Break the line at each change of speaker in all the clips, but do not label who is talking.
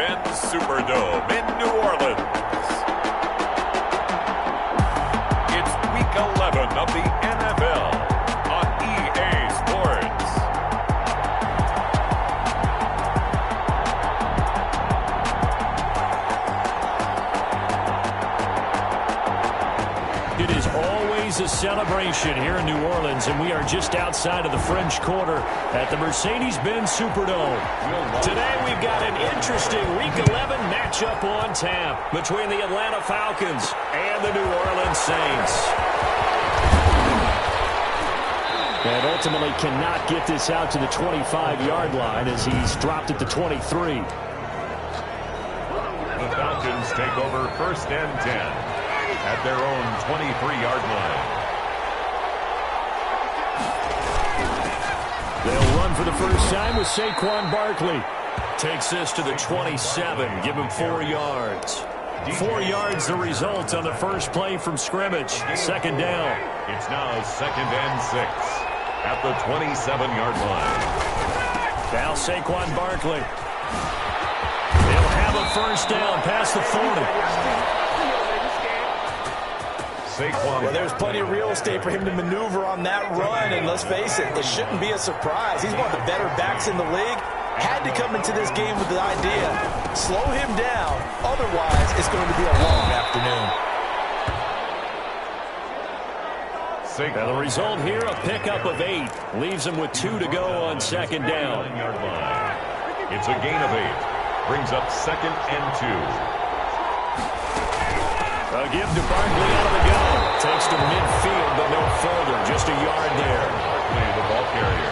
Mercedes-Benz Superdome in New Orleans. It's Week 11 of the NFL on EA Sports.
It is always a celebration here in New Orleans, and we are just outside of the French Quarter at the Mercedes-Benz Superdome. Today we've got an interesting Week 11 matchup on tap between the Atlanta Falcons and the New Orleans Saints. And ultimately cannot get this out to the 25-yard line as he's dropped it to 23.
The Falcons take over 1st and 10. At their own 23-yard line.
They'll run for the first time with Saquon Barkley. Takes this to the 27. Give him 4 yards. 4 yards the result on the first play from scrimmage. Second down.
It's now 2nd and 6 at the 27-yard line.
Now Saquon Barkley. They'll have a first down past the 40.
Well, there's plenty of real estate for him to maneuver on that run, and let's face it, it shouldn't be a surprise. He's one of the better backs in the league. Had to come into this game with the idea, slow him down, otherwise it's going to be a long afternoon.
Now the result here, a pickup of 8. Leaves him with 2 to go on second down.
It's a gain of 8. Brings up 2nd and 2.
A give to Barkley out of the gun. Takes to midfield, but no further. Just a yard there.
Barkley, the ball carrier.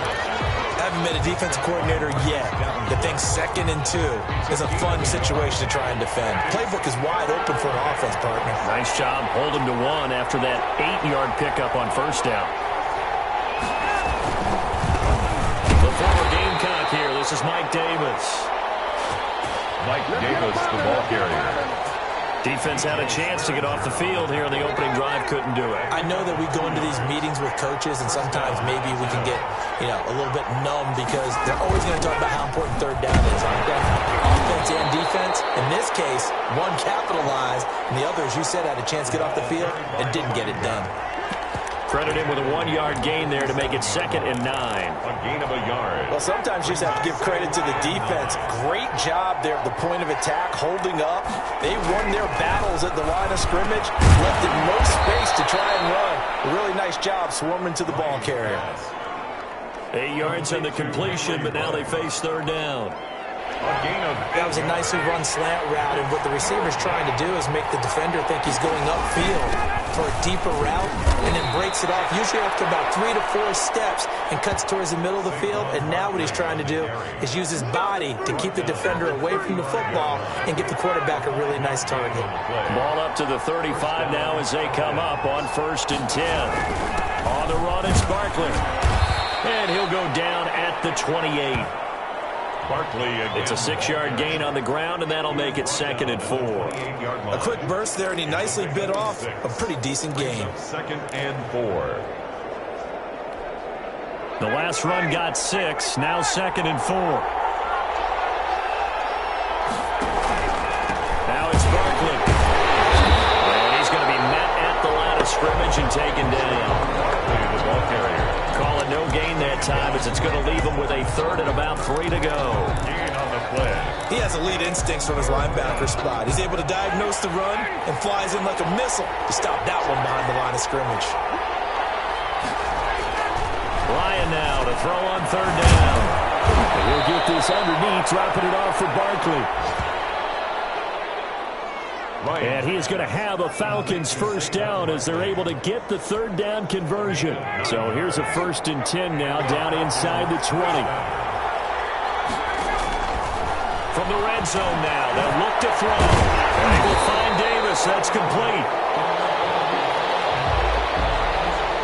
I haven't met a defensive coordinator yet that thinks 2nd and 2 is a fun situation to try and defend. Playbook is wide open for an offense, partner.
Nice job holding to 1 after that 8-yard pickup on first down. The former Gamecock here. This is Mike Davis.
Mike Davis, the ball carrier.
Defense had a chance to get off the field here in the opening drive, couldn't do it.
I know that we go into these meetings with coaches, and sometimes maybe we can get, a little bit numb because they're always going to talk about how important third down is, aren't they? Offense and defense. In this case, one capitalized, and the other, as you said, had a chance to get off the field and didn't get it done.
Credit him with a 1-yard gain there to make it 2nd and 9.
A gain of a yard.
Well, sometimes you just have to give credit to the defense. Great job there at the point of attack, holding up. They won their battles at the line of scrimmage, left it no space to try and run. A really nice job swarming to the ball carrier.
8 yards on the completion, but now they face third down.
That was a nicely run slant route, and what the receiver's trying to do is make the defender think he's going upfield for a deeper route, and then breaks it off, usually after about 3 to 4 steps, and cuts towards the middle of the field. And now what he's trying to do is use his body to keep the defender away from the football and get the quarterback a really nice target.
Ball up to the 35 now as they come up on 1st and 10. On the run, it's Barkley. And he'll go down at the 28.
Barkley again.
It's a 6-yard gain on the ground, and that'll make it 2nd and 4.
A quick burst there, and he nicely bit off a pretty decent gain.
2nd and 4.
The last run got 6, now 2nd and 4. Now it's Barkley. And he's going to be met at the line of scrimmage and taken down.
Barkley, the ball carrier.
Call it no gain that time as it's going to leave him with a 3rd and about 3 to go.
Gain on the play.
He has elite instincts from his linebacker spot. He's able to diagnose the run and flies in like a missile to stop that one behind the line of scrimmage.
Ryan now to throw on 3rd down. And he'll get this underneath, dropping it off for Barkley. And he is going to have a Falcons first down as they're able to get the 3rd down conversion. So here's a 1st and 10 now down inside the 20. From the red zone now, they'll look to throw. And they will find Davis. That's complete.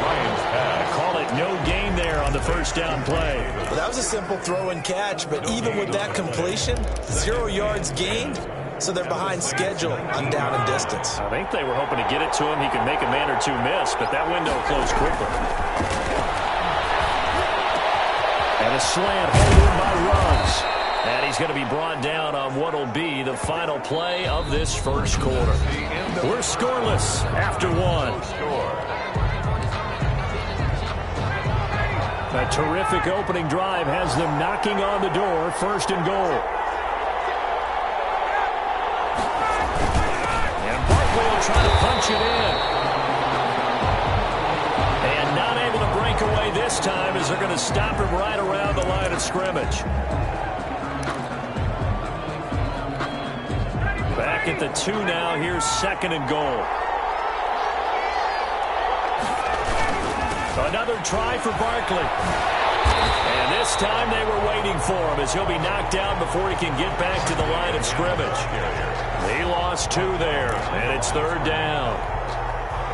Ryan's pass.
Call it no gain there on the first down play.
Well, that was a simple throw and catch, but even with that completion, 0 yards gained. So they're behind schedule on down and distance.
I think they were hoping to get it to him. He could make a man or two miss, but that window closed quickly. And a slant hold in by Ruggs. And he's going to be brought down on what will be the final play of this first quarter. We're scoreless after one. A terrific opening drive has them knocking on the door, first and goal. And Barkley will try to punch it in. And not able to break away this time as they're going to stop him right around the line of scrimmage. Back at the 2 now. Here's second and goal. Another try for Barkley. And this time they were waiting for him as he'll be knocked down before he can get back to the line of scrimmage. He lost 2 there, and it's third down.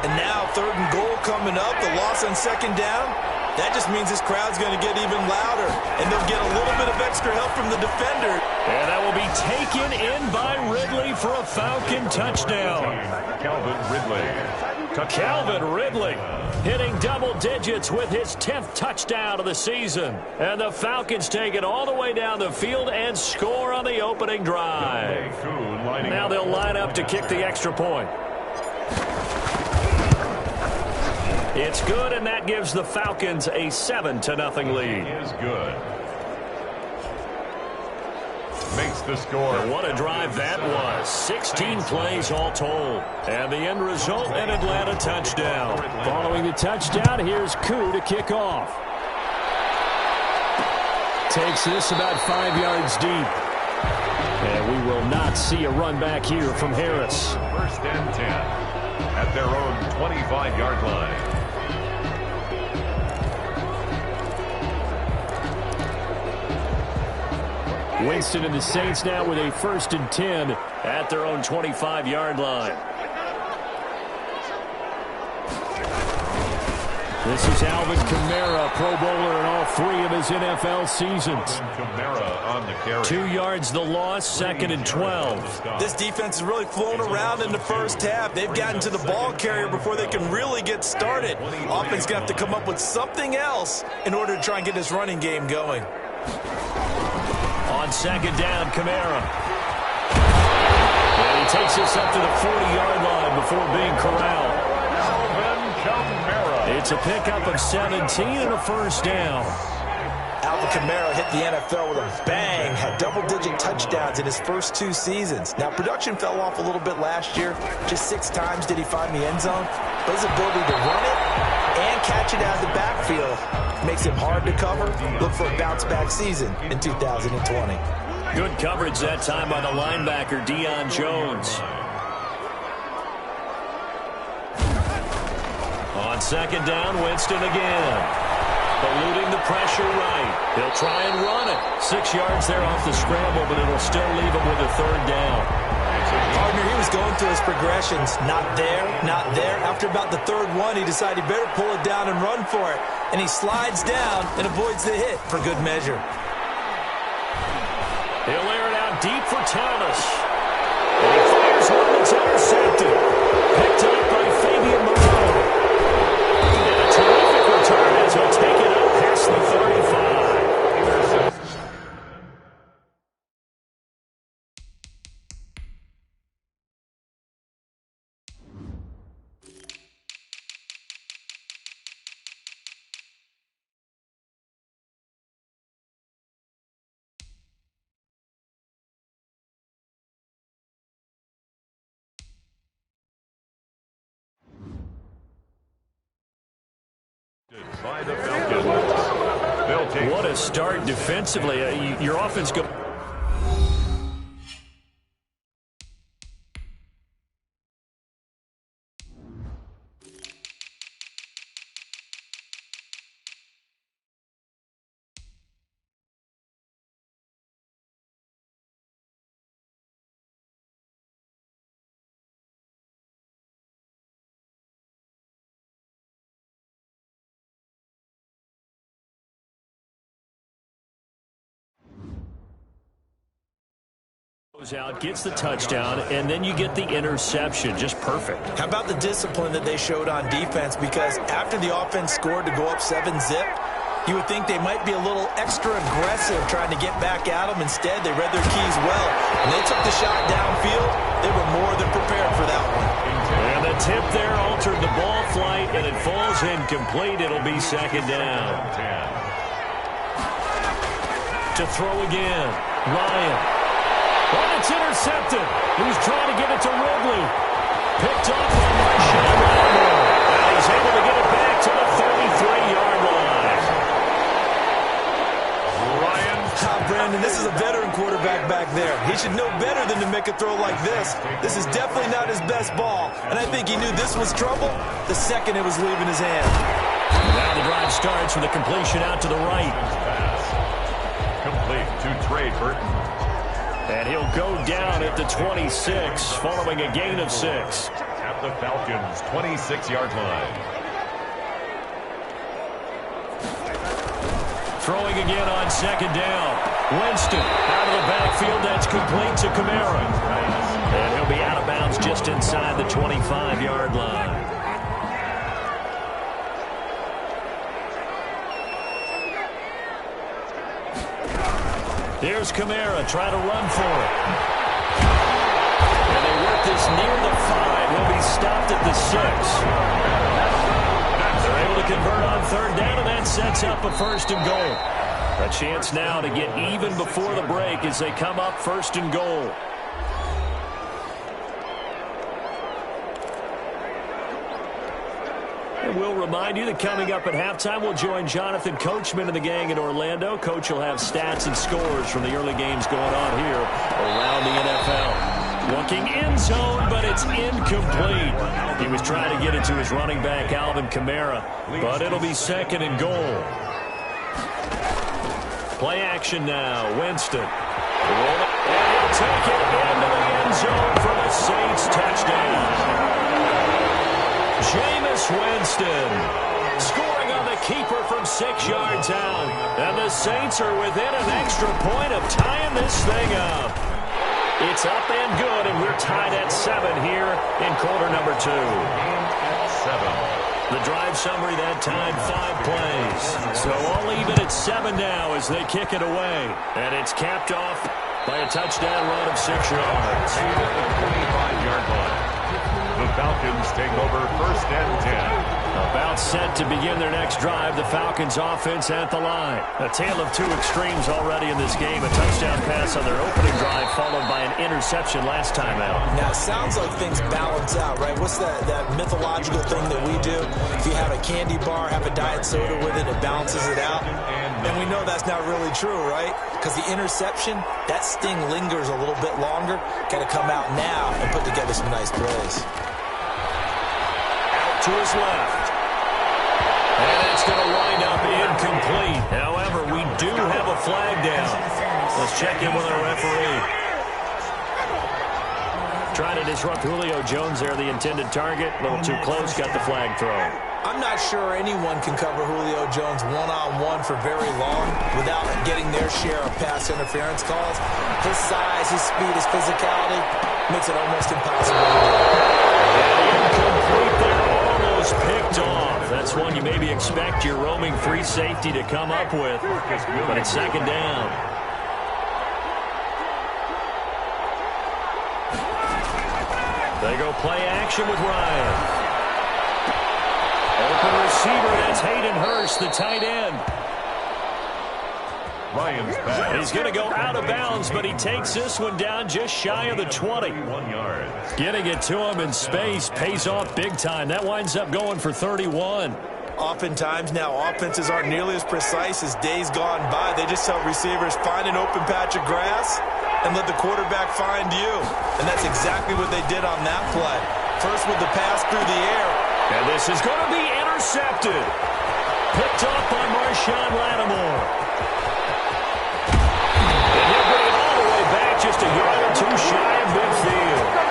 And now third and goal coming up, the loss on second down. That just means this crowd's going to get even louder, and they'll get a little bit of extra help from the defender.
And that will be taken in by Ridley for a Falcon touchdown. Calvin Ridley hitting double digits with his 10th touchdown of the season. And the Falcons take it all the way down the field and score on the opening drive. Now they'll line up to kick the extra point. It's good, and that gives the Falcons a 7-0 lead.
Is good. Makes the score.
And what a drive that was. 16 plays all told. And the end result, an Atlanta touchdown. Following the touchdown, here's Koo to kick off. Takes this about 5 yards deep. And we will not see a run back here from Harris.
First and 10 at their own 25-yard line.
Winston and the Saints now with a first and 10 at their own 25-yard line. This is Alvin Kamara, Pro Bowler in all 3 of his NFL seasons.
Kamara on the carry.
2 yards the loss, second and 12.
This defense is really flown around in the first half. They've gotten to the ball carrier before they can really get started. Offense going to have to come up with something else in order to try and get this running game going.
On second down, Kamara. And he takes this up to the 40-yard line before being corralled.
Alvin Kamara.
It's a pickup of 17 and a first down.
Alvin Kamara hit the NFL with a bang, had double-digit touchdowns in his first 2 seasons. Now, production fell off a little bit last year. Just 6 times did he find the end zone. But his ability to run it and catch it out of the backfield makes him hard to cover. Look for a bounce-back season in 2020.
Good coverage that time by the linebacker, Deion Jones. On second down, Winston again. Eluding the pressure right. He'll try and run it. 6 yards there off the scramble, but it'll still leave him with a third down.
Partner, he was going through his progressions. Not there, not there. After about the third one, he decided he better pull it down and run for it. And he slides down and avoids the hit for good measure.
He'll air it out deep for Thomas. And he fires one that's intercepted. Picked up by Fabian Moreau. And a terrific return as he'll take it up past the 35.
By the Falcons.
What a start defensively. Your offense go. Out, gets the touchdown, and then you get the interception. Just perfect.
How about the discipline that they showed on defense? Because after the offense scored to go up 7-zip, You would think they might be a little extra aggressive trying to get back at them. Instead, they read their keys well. When they took the shot downfield, they were more than prepared for that one.
And the tip there altered the ball flight, and it falls incomplete. It'll be second down. To throw again, Ryan. Oh, it's intercepted. He was trying to get it to Ridley. Picked off by Marshawn Lattimore. And he's able to get it back to the 33-yard line. Ryan.
Brandon, this is a veteran quarterback back there. He should know better than to make a throw like this. This is definitely not his best ball. And I think he knew this was trouble the second it was leaving his hand.
Now the drive starts with a completion out to the right.
Complete to Trey Burton.
And he'll go down at the 26, following a gain of 6.
At the Falcons' 26-yard line.
Throwing again on second down. Winston out of the backfield. That's complete to Kamara. And he'll be out of bounds just inside the 25-yard line. Here's Kamara trying to run for it. And they work this near the 5. He'll be stopped at the 6. They're able to convert on third down, and that sets up a first and goal. A chance now to get even before the break as they come up first and goal. And we'll remind you that coming up at halftime, we'll join Jonathan Coachman and the gang in Orlando. Coach will have stats and scores from the early games going on here around the NFL. Looking end zone, but it's incomplete. He was trying to get it to his running back, Alvin Kamara, but it'll be second and goal. Play action now. Winston. And he'll take it into the end zone for the Saints touchdown. Jameis Winston scoring on the keeper from 6 yards out. And the Saints are within an extra point of tying this thing up. It's up and good, and we're tied at 7 here in quarter number 2.
7.
The drive summary that time, 5 plays. So all even at 7 now as they kick it away. And it's capped off by a touchdown run of 6 yards.
At the 25-yard line. The Falcons take over first and 10.
About set to begin their next drive. The Falcons offense at the line. A tale of two extremes already in this game. A touchdown pass on their opening drive followed by an interception last time out.
Now, it sounds like things balance out, right? What's that mythological thing that we do? If you have a candy bar, have a diet soda with it, it balances it out. And we know that's not really true, right? Because the interception, that sting lingers a little bit longer. Got to come out now and put together some nice plays.
To his left. And it's going to wind up incomplete. However, we do have a flag down. Let's check in with our referee. Trying to disrupt Julio Jones there, the intended target. A little too close, got the flag thrown.
I'm not sure anyone can cover Julio Jones one-on-one for very long without getting their share of pass interference calls. His size, his speed, his physicality makes it almost impossible to do.
Incomplete there, almost picked off. That's one you maybe expect your roaming free safety to come up with, but it's second down. They go play action with Ryan. Open receiver, that's Hayden Hurst, the tight end.
Ryan's back.
He's going to go out of bounds, but he takes this one down just shy of the 20.
1 yard.
Getting it to him in space pays off big time. That winds up going for 31.
Oftentimes now, offenses aren't nearly as precise as days gone by. They just tell receivers, find an open patch of grass and let the quarterback find you. And that's exactly what they did on that play. First with the pass through the air.
And this is going to be intercepted. Picked off by Marshawn Lattimore. And he'll bring it all the way back just a yard or two shy of midfield.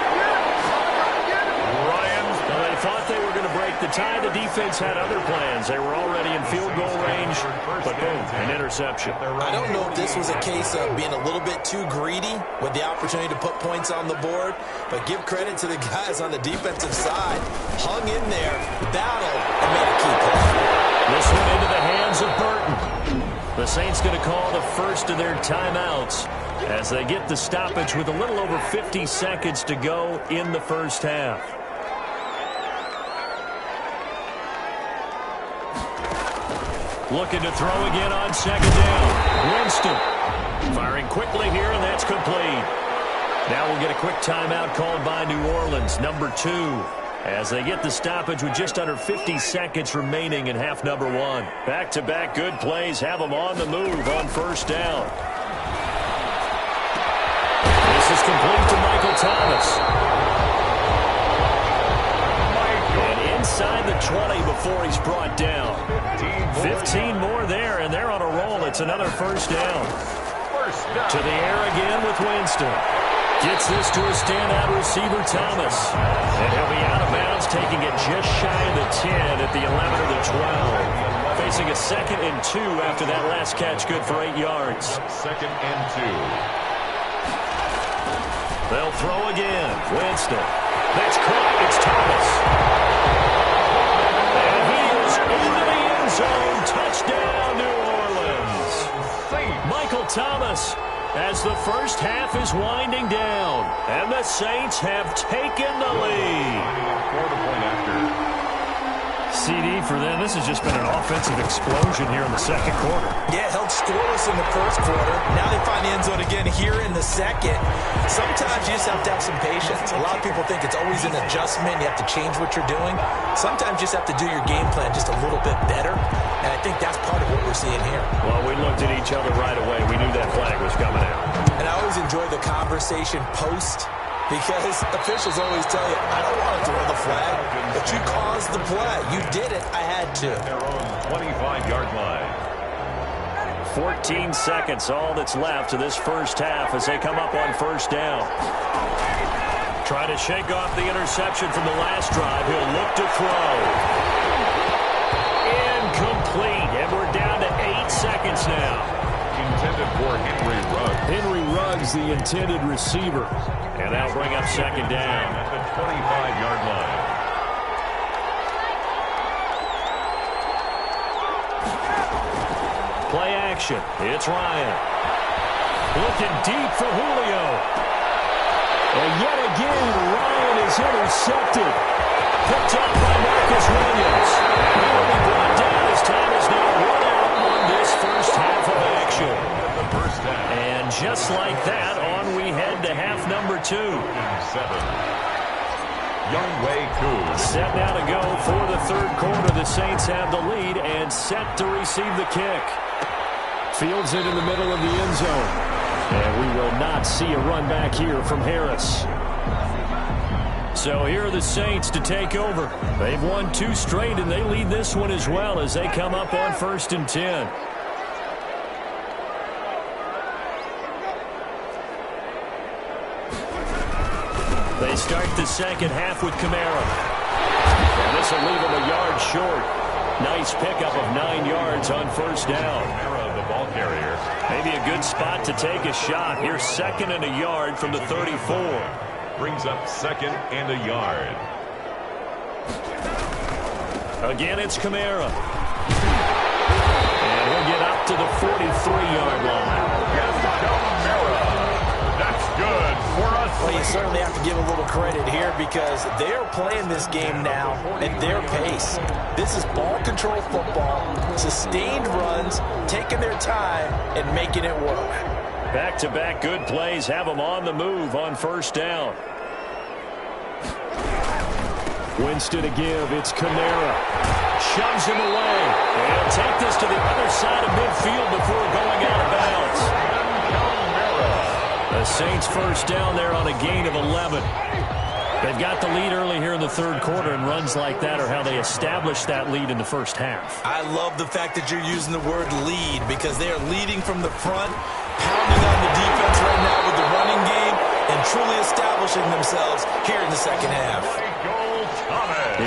Now, they thought they were going to break the tie. The defense had other plans. They were already in field goal range, but boom, an interception.
I don't know if this was a case of being a little bit too greedy with the opportunity to put points on the board, but give credit to the guys on the defensive side. Hung in there, battled, and made a key play.
This one into the hands of Burton. The Saints going to call the first of their timeouts as they get the stoppage with a little over 50 seconds to go in the first half. Looking to throw again on second down. Winston firing quickly here, and that's complete. Now we'll get a quick timeout called by New Orleans, number 2, as they get the stoppage with just under 50 seconds remaining in half number 1. Back-to-back good plays have them on the move on first down. This is complete to Michael Thomas. And inside the 20 before he's brought down. 15 more there, and they're on a roll. It's another first down. To the air again with Winston. Gets this to a standout receiver, Thomas. And he'll be out of bounds, taking it just shy of the 10 at the 11 of the 12. Facing a 2nd and 2 after that last catch, good for 8 yards.
2nd and 2.
They'll throw again. Winston. That's caught. It's Thomas. And he is into the end zone. Touchdown, New Orleans. Michael Thomas, as the first half is winding down, and the Saints have taken the lead.
For the point after.
CD for them. This has just been an offensive explosion here in the second quarter.
Yeah, held scoreless in the first quarter. Now they find the end zone again here in the second. Sometimes you just have to have some patience. A lot of people think it's always an adjustment. You have to change what you're doing. Sometimes you just have to do your game plan just a little bit better. And I think that's part of what we're seeing here.
Well, we looked at each other right away. We knew that flag was coming out.
And I always enjoy the conversation post, because officials always tell you, I don't want to throw the flag, but you caused the play. You did it. I had to.
Their own 25-yard line.
14 seconds, all that's left of this first half as they come up on first down. Try to shake off the interception from the last drive. He'll look to throw. Incomplete, and we're down to 8 seconds now.
Intended for Henry Ruggs.
Henry Ruggs, the intended receiver. And that'll bring up second down.
At the 25-yard line.
Play action. It's Ryan. Looking deep for Julio. And yet again, Ryan is intercepted. Picked up by Marcus Williams. He will be brought down as time is now run out on this first half of action. And just like that, on we head to half number 2.
7. Youngway Koo.
Set now to go for the third quarter. The Saints have the lead and set to receive the kick. Fields it in the middle of the end zone. And we will not see a run back here from Harris. So here are the Saints to take over. They've won 2 straight, and they lead this one as well as they come up on 1st and 10. They start the second half with Kamara. And this will leave him a yard short. Nice pickup of 9 yards on first down.
Kamara, the ball carrier.
Maybe a good spot to take a shot. Here's 2nd and a yard from the 34.
Brings up 2nd and a yard.
Again, it's Kamara. And he'll get up to the 43-yard line.
That's good for us.
Well, you certainly have to give a little credit here because they're playing this game now at their pace. This is ball control football, sustained runs, taking their time and making it work.
Back-to-back good plays have them on the move on first down. Winston to give. It's Kamara. Shoves him away. And he'll take this to the other side of midfield before going out of bounds. The Saints first down there on a gain of 11. They've got the lead early here in the third quarter, and runs like that are how they establish that lead in the first half.
I love the fact that you're using the word lead because they are leading from the front, pounding on the defense right now with the running game, and truly establishing themselves here in the second half.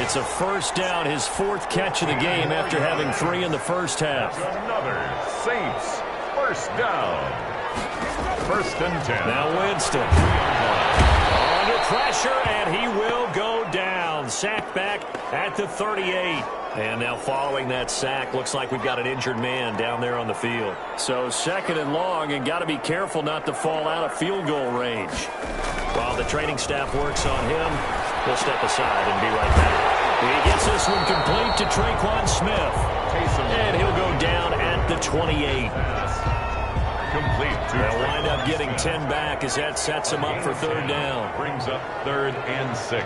It's a first down, his 4th catch of the game after having 3 in the first half.
Another Saints first down. 1st and 10.
Now Winston. Under pressure, and he will go down. sacked back at the 38. And now following that sack, looks like we've got an injured man down there on the field. So 2nd and long, and got to be careful not to fall out of field goal range. While the training staff works on him, he'll step aside and be right back. He gets this one complete to Traquan Smith. And he'll go down at the 28.
Complete.
They'll wind up getting 10 back as that sets him up for 3rd down.
Brings up 3rd and 6.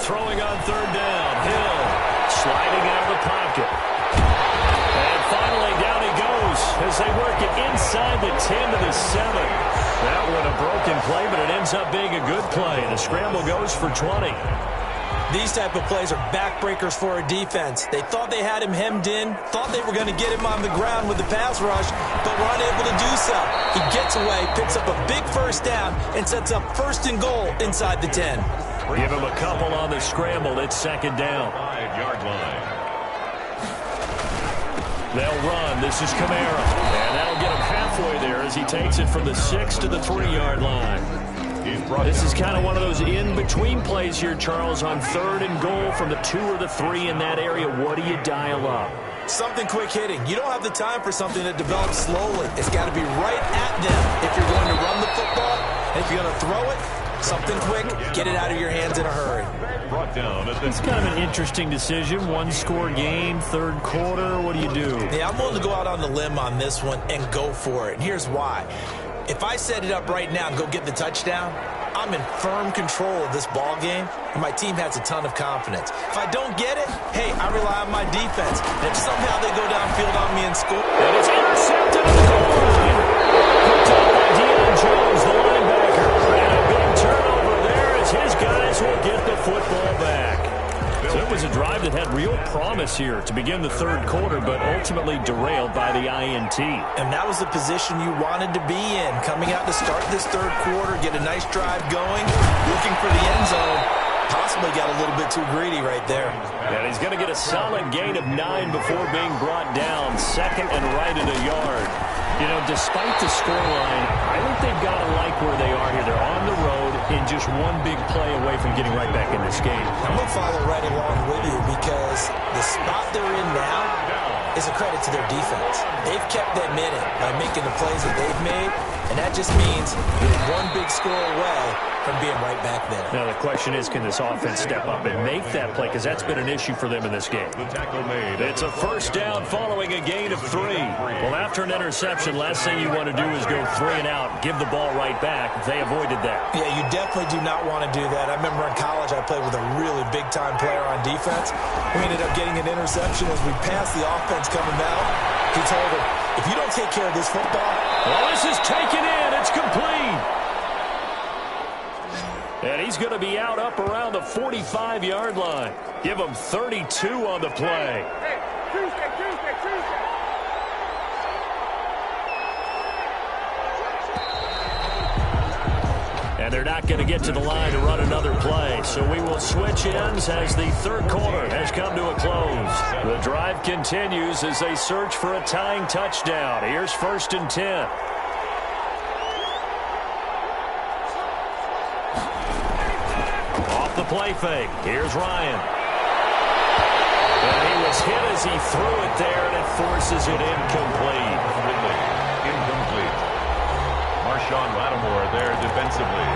Throwing on 3rd down. Hill sliding out of the pocket. And finally down he goes as they work it inside the 10 to the 7. That one a broken play, but it ends up being a good play. The scramble goes for 20.
These type of plays are backbreakers for a defense. They thought they had him hemmed in, thought they were going to get him on the ground with the pass rush, but were unable to do so. He gets away, picks up a big 1st down, and sets up 1st and goal inside the 10.
Give him a couple on the scramble. It's 2nd down.
5-yard line.
They'll run. This is Kamara. And that'll get him halfway there as he takes it from the 6 to the 3-yard line. This is kind of one of those in-between plays here, Charles, on 3rd and goal from the 2 or the 3 in that area. What do you dial up?
Something quick hitting. You don't have the time for something that develops slowly. It's got to be right at them if you're going to run the football. And if you're going to throw it, something quick, get it out of your hands in a hurry.
Brought down at the
It's kind of an interesting decision. 1-score game, 3rd quarter. What do you do?
Yeah, I'm willing to go out on the limb on this one and go for it. And here's why. If I set it up right now and go get the touchdown, I'm in firm control of this ball game, and my team has a ton of confidence. If I don't get it, hey, I rely on my defense. And if somehow they go downfield on me and score,
and it's intercepted at the goal line. Picked up by Deion Jones, the linebacker. And a big turnover there as his guys will get the football back. So it was a drive that had real promise here to begin the 3rd quarter, but ultimately derailed by the INT.
And that was the position you wanted to be in. Coming out to start this 3rd quarter, get a nice drive going, looking for the end zone. Possibly got a little bit too greedy right there.
And he's going to get a solid gain of 9 before being brought down. 2nd and right at a yard. You know, despite the scoreline, I think they've got to like where they are here. They're on the road and just one big play away from getting right back in this game.
I'm going to follow right along with you because the spot they're in now is a credit to their defense. They've kept them in it by making the plays that they've made, and that just means they're one big score away from being right back there.
Now the question is, can this offense step up and make that play? Because that's been an issue for them in this game.
the tackle made.
It's a 1st down following a gain of 3. Well, after an interception, last thing you want to do is go 3 and out, give the ball right back. They avoided that.
Yeah, you definitely do not want to do that. I remember in college I played with a really big-time player on defense. We ended up getting an interception as we passed the offense coming out. He told him, if you don't take care of this football...
Well, this is taken in. It's complete. And he's going to be out up around the 45-yard line. Give him 32 on the play. And they're not going to get to the line to run another play. So we will switch ends as the 3rd quarter has come to a close. The drive continues as they search for a tying touchdown. Here's 1st and 10. The play fake. Here's Ryan. And he was hit as he threw it there, and it forces it incomplete.
Incomplete. Marshawn Lattimore there defensively.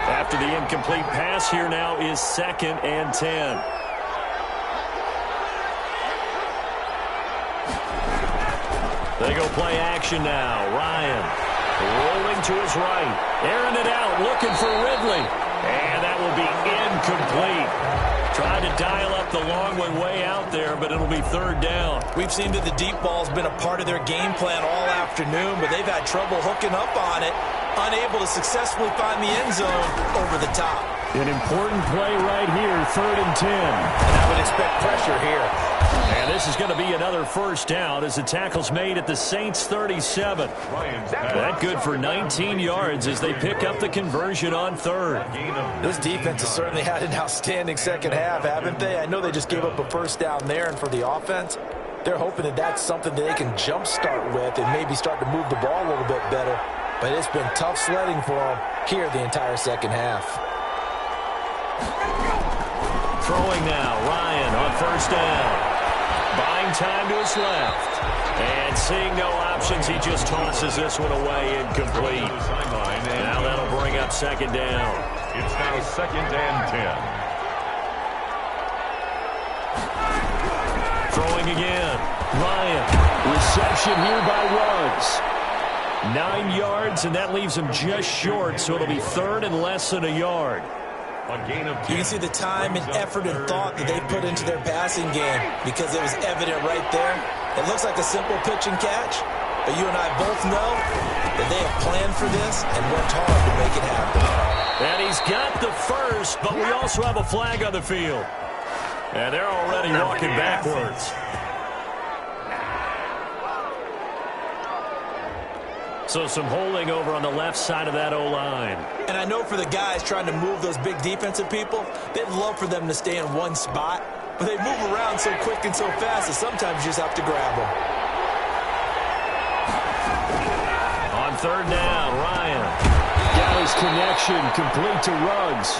After the incomplete pass, here now is 2nd and 10. They go play action now. Ryan rolling to his right. Airing it out, looking for Ridley. And that will be incomplete. Trying to dial up the long one way out there, but it'll be 3rd down.
We've seen that the deep ball's been a part of their game plan all afternoon, but they've had trouble hooking up on it, unable to successfully find the end zone over the top.
An important play right here, 3rd and 10.
And I would expect pressure here.
And this is going to be another 1st down as the tackle's made at the Saints' 37. That good for 19 yards as they pick up the conversion on 3rd.
This defense has certainly had an outstanding 2nd half, haven't they? I know they just gave up a 1st down there, and for the offense, they're hoping that that's something that they can jumpstart with and maybe start to move the ball a little bit better. but it's been tough sledding for him here the entire second half.
Throwing now, Ryan on first down. Buying time to his left. And seeing no options, he just tosses this one away incomplete. Now that'll bring up second down.
It's now 2nd and 10.
Throwing again. Ryan. Reception here by Ruggs. 9 yards, and that leaves him just short, so it'll be 3rd and less than a yard.
You can see the time and effort and thought that they put into their passing game because it was evident right there. It looks like a simple pitch and catch, but you and I both know that they have planned for this and worked hard to make it happen.
And he's got the first, but we also have a flag on the field. And they're already walking backwards. So some holding over on the left side of that O-line.
And I know for the guys trying to move those big defensive people, they'd love for them to stay in one spot, but they move around so quick and so fast that sometimes you just have to grab them.
On 3rd down, Ryan got his connection complete to Ruggs.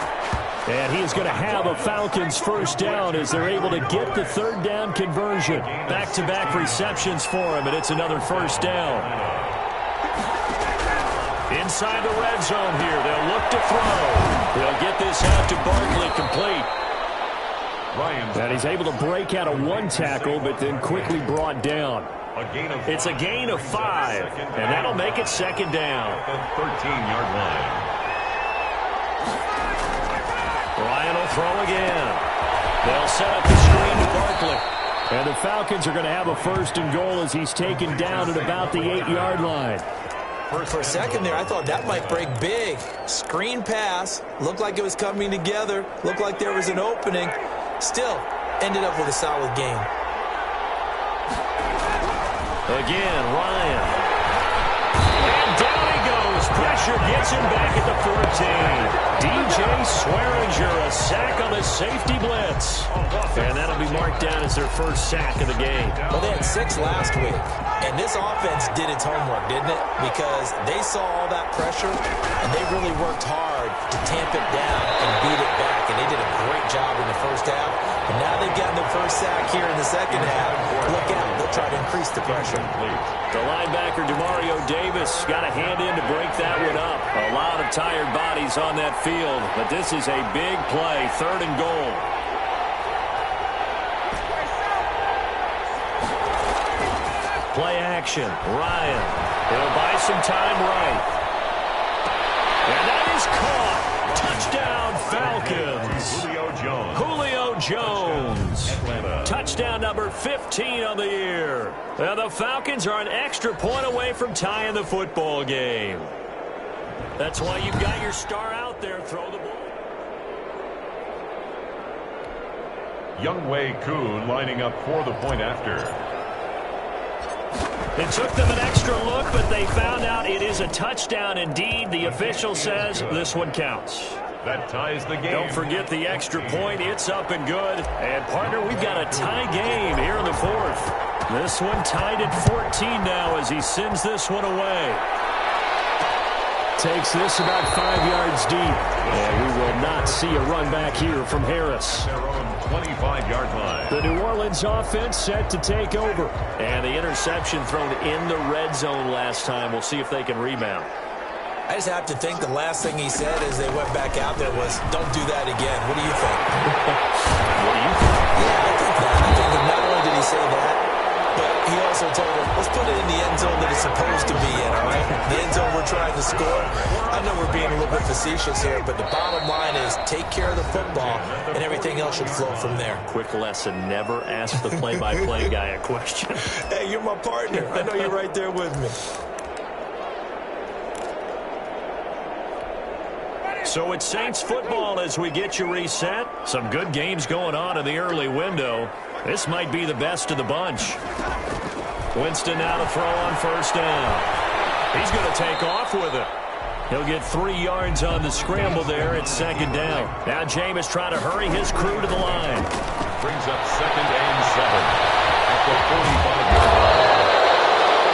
And he is going to have a Falcons first down as they're able to get the 3rd down conversion. Back-to-back receptions for him, and it's another first down. Inside the red zone here, they'll look to throw. They'll get this out to Barkley complete. And he's able to break out of one tackle, but then quickly brought down. It's a gain of 5, and that'll make it 2nd down.
13-yard line.
Ryan will throw again. They'll set up the screen to Barkley. And the Falcons are going to have a 1st and goal as he's taken down at about the 8-yard line.
For a second there, I thought that might break big. Screen pass. Looked like it was coming together. Looked like there was an opening. Still, ended up with a solid game.
Again, Ryan. And down he goes. Pressure gets him back at the 14. DJ Swearinger, a sack on the safety blitz. And that'll be marked down as their first sack of the game.
Well, they had 6 last week. And this offense did its homework, didn't it? Because they saw all that pressure, and they really worked hard to tamp it down and beat it back. And they did a great job in the first half. And now they've gotten their first sack here in the second half. Look out. They'll try to increase the pressure.
The linebacker, Demario Davis, got a hand in to break that one up. A lot of tired bodies on that field. But this is a big play, 3rd and goal. Play action. Ryan. He'll buy some time right. And that is caught. Touchdown, Falcons. Julio Jones. Touchdown number 15 on the year. Now the Falcons are an extra point away from tying the football game. That's why you've got your star out there. Throw the ball.
Younghoe Koo lining up for the point after.
It took them an extra look, but they found out it is a touchdown indeed. The official says this one counts.
That ties the game.
Don't forget the extra point. It's up and good. And, partner, we've got a tie game here in the 4th. This one tied at 14 now as he sends this one away. Takes this about 5 yards deep. And we will not see a run back here from Harris.
Their own 25-yard line.
The New Orleans offense set to take over. And the interception thrown in the red zone last time. We'll see if they can rebound.
I just have to think the last thing he said as they went back out there was, don't do that again. What do you think?
What do you think?
Yeah, I think that. I think that not only did he say that, but he also told him, let's put it in the end zone that it's supposed to be in, all right? The end zone we're trying to score. I know we're being a little bit facetious here, but the bottom line is take care of the football, and everything else should flow from there.
Quick lesson, never ask the play-by-play guy a question.
Hey, you're my partner. I know you're right there with me.
So it's Saints football as we get you reset. Some good games going on in the early window. This might be the best of the bunch. Winston now to throw on first down. He's going to take off with it. He'll get 3 yards on the scramble there at 2nd down. Now Jameis trying to hurry his crew to the line.
Brings up 2nd and 7 at the 45-yard line.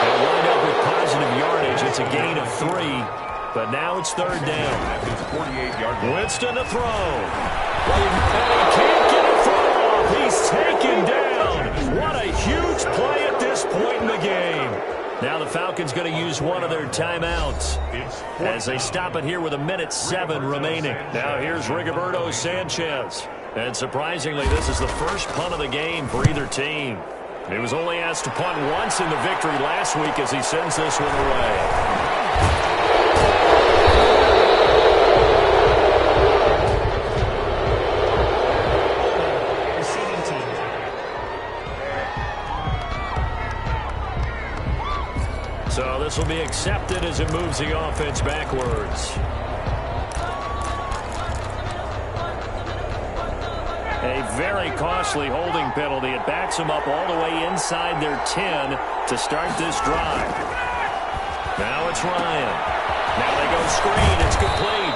They'll wind up with positive yardage. It's a gain of 3, but now it's third down.
It's 48-yard line.
Winston to throw. And he can't get a throw off. He's taken down. What a huge play at this point in the game. Now the Falcons going to use one of their timeouts as they stop it here with 1:07 remaining. Now here's Rigoberto Sanchez. And surprisingly, this is the first punt of the game for either team. He was only asked to punt once in the victory last week as he sends this one away. So this will be accepted as it moves the offense backwards. A very costly holding penalty. It backs them up all the way inside their 10 to start this drive. Now it's Ryan. Now they go screen. It's complete.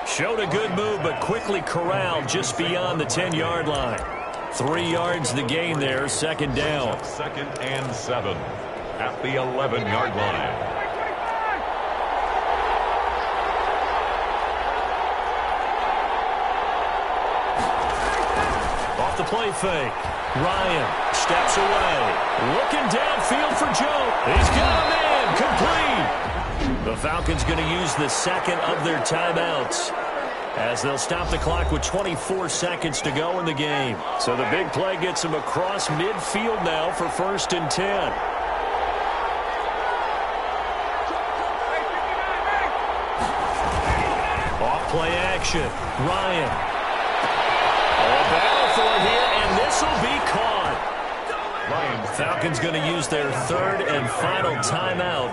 Showed a good move, but quickly corralled just beyond the 10-yard line. 3 yards the gain there, second down.
2nd and 7 at the 11-yard line.
Off the play fake. Ryan steps away. Looking downfield for Joe. He's got a man. Complete. The Falcons going to use the second of their timeouts as they'll stop the clock with 24 seconds to go in the game. So the big play gets them across midfield now for 1st and 10. Off play action. Ryan. A battle for it here, and this will be caught. Falcons going to use their 3rd and final timeout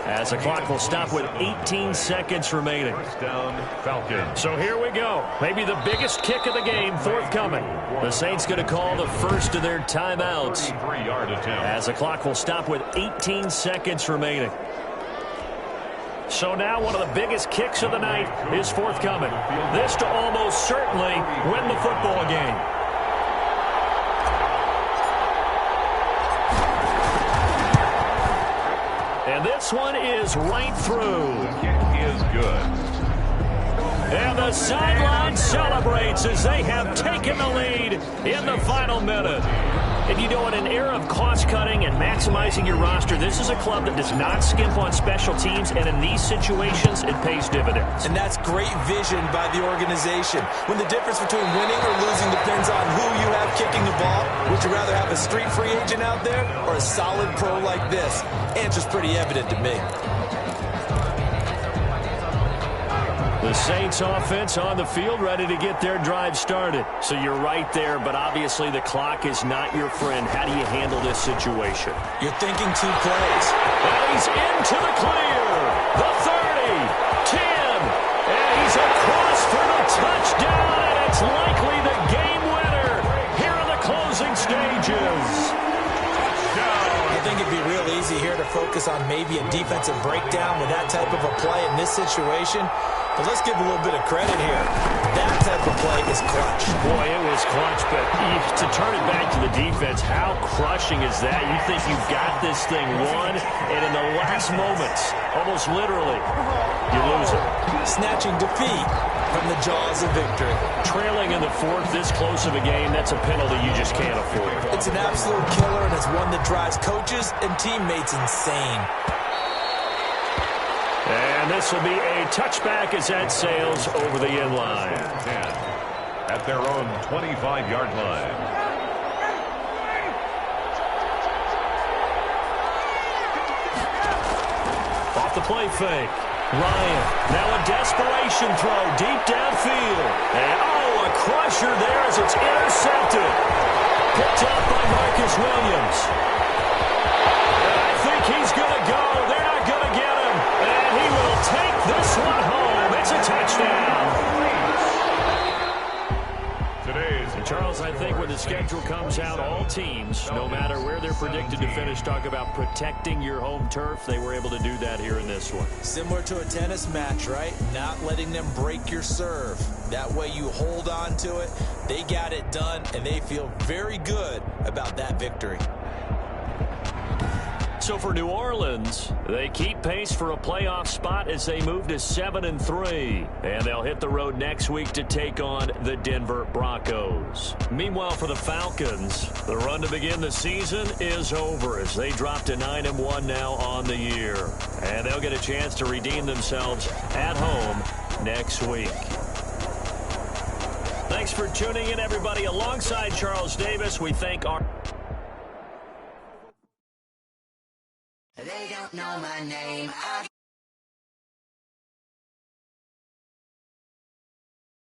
as the clock will stop with 18 seconds remaining.
Down, Falcons.
So here we go. Maybe the biggest kick of the game forthcoming. The Saints going to call the first of their timeouts
33-yard attempt
as the clock will stop with 18 seconds remaining. So now one of the biggest kicks of the night is forthcoming. This to almost certainly win the football game. And this one is right through.
The kick is good.
And the sideline celebrates as they have taken the lead in the final minute. And you know, in an era of cost-cutting and maximizing your roster, this is a club that does not skimp on special teams, and in these situations, it pays dividends.
And that's great vision by the organization. When the difference between winning or losing depends on who you have kicking the ball, would you rather have a street free agent out there or a solid pro like this? Answer's pretty evident to me.
The Saints offense on the field ready to get their drive started. So you're right there, but obviously the clock is not your friend. How do you handle this situation?
You're thinking 2 plays.
And he's into the clear. The 30, 10, and he's across for the touchdown, and it's likely the game winner here in the closing stages.
I think it'd be real easy here to focus on maybe a defensive breakdown with that type of a play in this situation. But let's give a little bit of credit here. That type of play is clutch.
Boy, it was clutch, but to turn it back to the defense, how crushing is that? You think you've got this thing won, and in the last moments, almost literally, you lose it.
Snatching defeat from the jaws of victory.
Trailing in the 4th, this close of a game, that's a penalty you just can't afford.
It's an absolute killer, and it's one that drives coaches and teammates insane.
And this will be a touchback as that sails over the end line.
10 at their own 25-yard line.
Off the play fake. Ryan, now a desperation throw deep downfield. And a crusher there as it's intercepted. Picked up by Marcus Williams. And I think he's going to go. They're not going to get him. And he will take this one home. It's a touchdown. And Charles, I think when the schedule comes out, all teams, no matter where they're predicted to finish, talk about protecting your home turf. They were able to do that here in this one.
Similar to a tennis match, right? Not letting them break your serve. That way you hold on to it. They got it done, and they feel very good about that victory.
So for New Orleans, they keep pace for a playoff spot as they move to 7-3. And they'll hit the road next week to take on the Denver Broncos. Meanwhile, for the Falcons, the run to begin the season is over as they drop to 9-1 now on the year. And they'll get a chance to redeem themselves at home next week. Thanks for tuning in, everybody. Alongside Charles Davis, we thank our...
They don't know my name.